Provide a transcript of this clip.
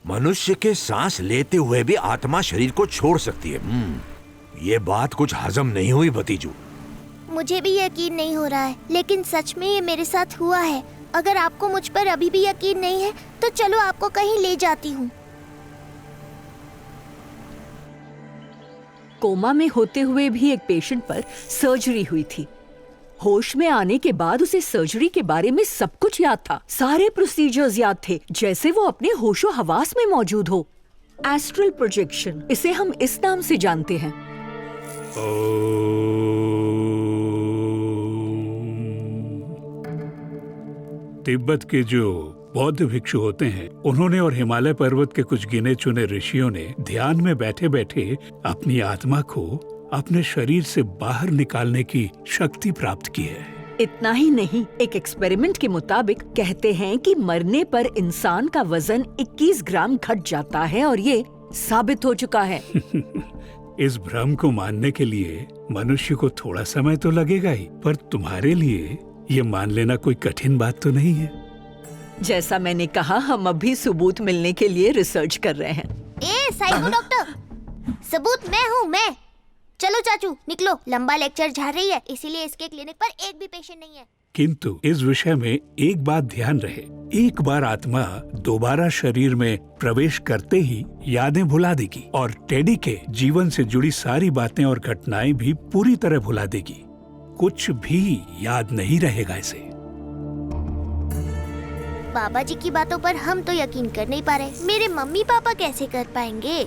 मनुष्य के सांस लेते हुए भी आत्मा शरीर को छोड़ सकती है। ये बात कुछ हजम नहीं हुई भतीजू। मुझे भी यकीन नहीं हो रहा है, लेकिन सच में ये मेरे साथ हुआ है। अगर आपको मुझ पर अभी भी यकीन नहीं है तो चलो आपको कहीं ले जाती हूँ। कोमा में होते हुए भी एक पेशेंट पर सर्जरी हुई थी। होश में आने के बाद उसे सर्जरी के बारे में सब कुछ याद था। सारे प्रोसीजर्स याद थे, जैसे वो अपने होशो हवास में मौजूद हो। एस्ट्रल प्रोजेक्शन, इसे हम इस नाम से जानते हैं। तिब्बत के जो बौद्ध भिक्षु होते हैं, उन्होंने और हिमालय पर्वत के कुछ गिने चुने ऋषियों ने ध्यान में बैठे बैठे अपनी आत्मा को अपने शरीर से बाहर निकालने की शक्ति प्राप्त की है। इतना ही नहीं, एक एक्सपेरिमेंट के मुताबिक कहते हैं कि मरने पर इंसान का वजन 21 ग्राम घट जाता है और ये साबित हो चुका है। इस भ्रम को मानने के लिए मनुष्य को थोड़ा समय तो लगेगा ही, पर तुम्हारे लिए ये मान लेना कोई कठिन बात तो नहीं है। जैसा मैंने कहा, हम अभी सबूत मिलने के लिए रिसर्च कर रहे हैं। साइको डॉक्टर, सबूत मैं हूँ, मैं। चलो चाचू निकलो, लंबा लेक्चर जा रही है, इसीलिए इसके क्लिनिक पर एक भी पेशेंट नहीं है। किंतु इस विषय में एक बात ध्यान रहे, एक बार आत्मा दोबारा शरीर में प्रवेश करते ही यादें भुला देगी और टेडी के जीवन से जुड़ी सारी बातें और घटनाएं भी पूरी तरह भुला देगी। कुछ भी याद नहीं रहेगा इसे। बाबा जी की बातों पर हम तो यकीन कर नहीं पा रहे, मेरे मम्मी पापा कैसे कर पाएंगे?